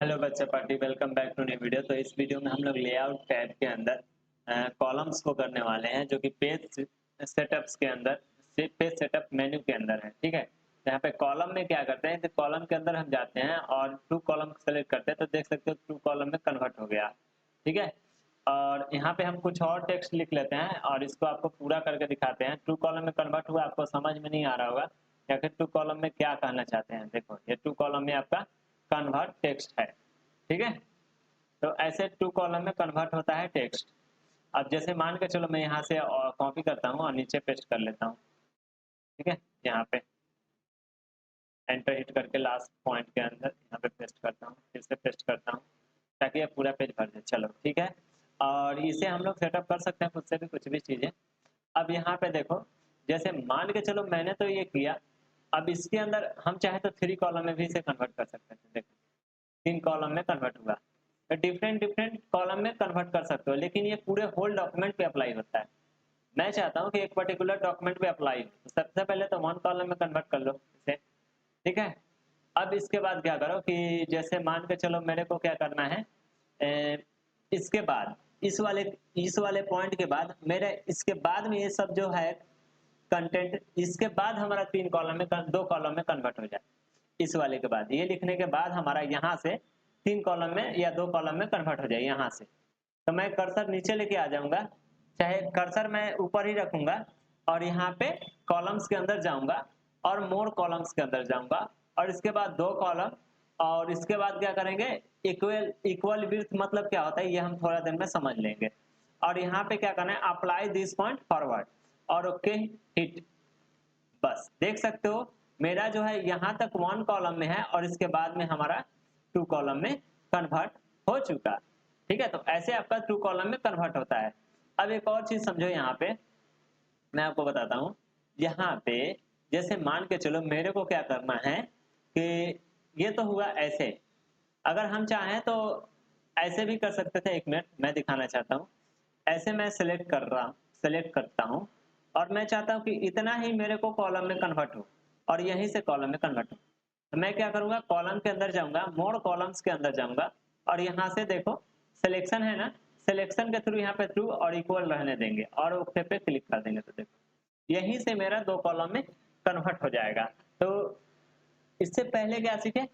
Hello बच्चा party, welcome back to new video. तो इस वीडियो में हम लोग लेआउट टैब के अंदर कॉलम्स को करने वाले हैं, जो कि पेज सेटअप्स के अंदर पेज सेटअप मेन्यू के अंदर है। ठीक है, तो यहाँ पे कॉलम में क्या करते हैं, तो कॉलम के अंदर हम जाते हैं और टू कॉलम सेलेक्ट करते हैं, तो देख सकते हो टू कॉलम में कन्वर्ट हो गया। ठीक है, और यहाँ पे हम कुछ और टेक्स्ट लिख लेते हैं और इसको आपको पूरा करके दिखाते हैं। टू कॉलम में कन्वर्ट हुआ, आपको समझ में नहीं आ रहा होगा या फिर टू कॉलम में क्या कहना चाहते हैं। देखो, ये टू कॉलम में आपका कन्वर्ट टेक्स्ट है। ठीक है, तो ऐसे टू कॉलम में कन्वर्ट होता है टेक्स्ट। अब जैसे मान के चलो मैं यहाँ से कॉपी करता हूँ और नीचे पेस्ट कर लेता हूँ। ठीक है, यहाँ पे एंटर हिट करके लास्ट पॉइंट के अंदर यहाँ पे पेस्ट करता हूँ, फिर से पेस्ट करता हूँ ताकि ये पूरा पेज भर जाए। चलो ठीक है, और इसे हम लोग सेटअप कर सकते हैं खुद से भी कुछ भी चीज़ें। अब यहाँ पे देखो, जैसे मान के चलो मैंने तो ये किया, अब इसके अंदर हम चाहे तो थ्री कॉलम में भी इसे कन्वर्ट कर सकते हैं। देखो, तीन कॉलम में कन्वर्ट हुआ, तो डिफरेंट डिफरेंट कॉलम में कन्वर्ट कर सकते हो, लेकिन ये पूरे होल डॉक्यूमेंट पे अप्लाई होता है। मैं चाहता हूँ कि एक पर्टिकुलर डॉक्यूमेंट पे अप्लाई हो, तो सबसे पहले तो वन कॉलम में कन्वर्ट कर लो इसे। ठीक है, अब इसके बाद क्या करो कि जैसे मान के चलो मेरे को क्या करना है, इसके बाद इस वाले पॉइंट के बाद मेरे इसके बाद में ये सब जो है कंटेंट, इसके बाद हमारा तीन कॉलम में दो कॉलम में कन्वर्ट हो जाए। इस वाले के बाद ये लिखने के बाद हमारा यहाँ से तीन कॉलम में या दो कॉलम में कन्वर्ट हो जाए यहाँ से। तो मैं कर्सर नीचे लेके आ जाऊंगा, चाहे कर्सर मैं ऊपर ही रखूंगा और यहाँ पे कॉलम्स के अंदर जाऊंगा और मोर कॉलम्स के अंदर जाऊंगा और इसके बाद दो कॉलम। और इसके बाद क्या करेंगे, इक्वल इक्वल विड्थ मतलब क्या होता है ये हम थोड़ा देर में समझ लेंगे। और यहाँ पे क्या करना है, अप्लाई दिस पॉइंट फॉरवर्ड और ओके हिट। बस देख सकते हो मेरा जो है यहाँ तक वन कॉलम में है और इसके बाद में हमारा टू कॉलम में कन्वर्ट हो चुका। ठीक है, तो ऐसे आपका टू कॉलम में कन्वर्ट होता है। अब एक और चीज समझो, यहाँ पे मैं आपको बताता हूँ। यहाँ पे जैसे मान के चलो मेरे को क्या करना है कि ये तो हुआ ऐसे, अगर हम चाहें तो ऐसे भी कर सकते थे। एक मिनट मैं दिखाना चाहता हूँ। ऐसे मैं सेलेक्ट करता हूँ और मैं चाहता हूँ कि इतना ही मेरे को कॉलम में कन्वर्ट हो और यहीं से कॉलम में कन्वर्ट हो। तो मैं क्या करूंगा, कॉलम के अंदर जाऊंगा, मोर कॉलम्स के अंदर जाऊंगा और यहाँ से देखो सिलेक्शन है ना, सिलेक्शन के थ्रू यहाँ पे थ्रू और इक्वल रहने देंगे और ओके पे क्लिक कर देंगे। तो देखो यहीं से मेरा दो कॉलम में कन्वर्ट हो जाएगा। तो इससे पहले क्या सीखे,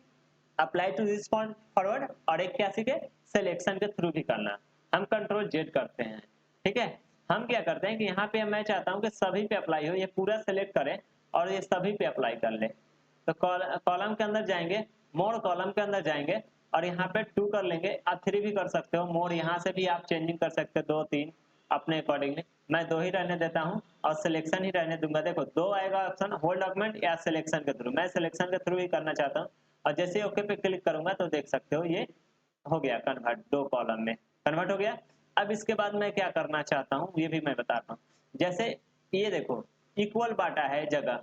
apply to this point forward, और एक क्या सीखे, सिलेक्शन के थ्रू भी करना। हम कंट्रोल जेड करते हैं। ठीक है, हम क्या करते हैं कि यहाँ पे मैं चाहता हूँ कि सभी पे अप्लाई हो, ये पूरा सेलेक्ट करें और ये सभी पे अप्लाई कर ले। तो कॉलम के अंदर जाएंगे, मोर कॉलम के अंदर जाएंगे और यहाँ पे टू कर लेंगे। आप थ्री भी कर सकते हो, मोर यहाँ से भी आप चेंजिंग कर सकते हो, दो तीन अपने अकॉर्डिंगली। मैं दो ही रहने देता हूँ और सिलेक्शन ही रहने दूंगा। देखो दो आएगा ऑप्शन, होल्ड डॉक्यूमेंट या सिलेक्शन के थ्रू। मैं सिलेक्शन के थ्रू ही करना चाहता हूँ और जैसे ओके पे क्लिक करूंगा तो देख सकते हो ये हो गया कन्वर्ट, दो कॉलम में कन्वर्ट हो गया। अब इसके बाद मैं क्या करना चाहता हूँ ये भी मैं बताता हूँ। जैसे ये देखो इक्वल बांटा है जगह,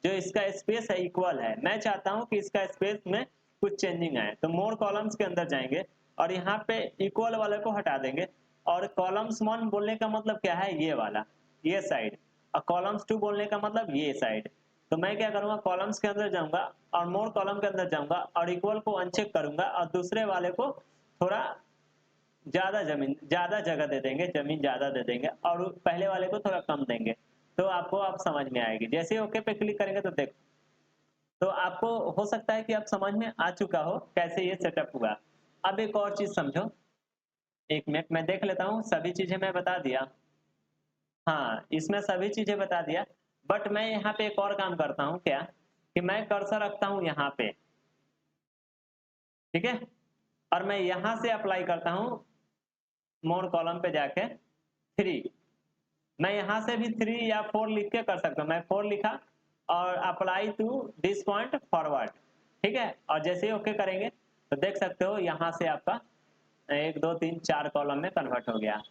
जो इसका स्पेस है इक्वल है, मैं चाहता हूँ कि इसका स्पेस में कुछ चेंजिंग आए। तो मोर कॉलम्स के अंदर जाएंगे और यहाँ पे इक्वल वाले को हटा देंगे और कॉलम्स वन बोलने का मतलब क्या है, ये वाला, ये साइड, और कॉलम्स टू बोलने का मतलब ये साइड। तो मैं क्या करूंगा, कॉलम्स के अंदर जाऊंगा और मोर कॉलम के अंदर जाऊंगा और इक्वल को अनचेक करूंगा और दूसरे वाले को थोड़ा ज्यादा जगह दे देंगे, जमीन ज्यादा दे देंगे और पहले वाले को थोड़ा कम देंगे। तो आपको आप समझ में आएगी। जैसे ओके पे क्लिक करेंगे तो देखो, तो आपको हो सकता है कि आप समझ में आ चुका हो कैसे ये सेटअप हुआ। अब एक और चीज समझो, एक मिनट मैं देख लेता हूँ, सभी चीजें मैं बता दिया। हाँ, इसमें सभी चीजें बता दिया, बट मैं यहाँ पे एक और काम करता हूँ क्या, कि मैं कर्सर रखता हूँ यहाँ पे। ठीक है, और मैं यहाँ से अप्लाई करता हूँ मोर कॉलम पे जाके थ्री। मैं यहाँ से भी थ्री या फोर लिख के कर सकता हूँ। मैं फोर लिखा और apply to this point forward. ठीक है, और जैसे ही ओके करेंगे तो देख सकते हो यहाँ से आपका एक दो तीन चार कॉलम में कन्वर्ट हो गया।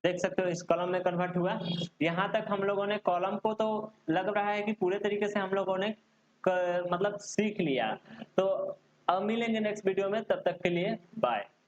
देख सकते हो इस कॉलम में कन्वर्ट हुआ। यहाँ तक हम लोगों ने कॉलम को तो लग रहा है कि पूरे तरीके से हम लोगों ने मतलब सीख लिया। तो अब मिलेंगे नेक्स्ट वीडियो में, तब तक के लिए बाय।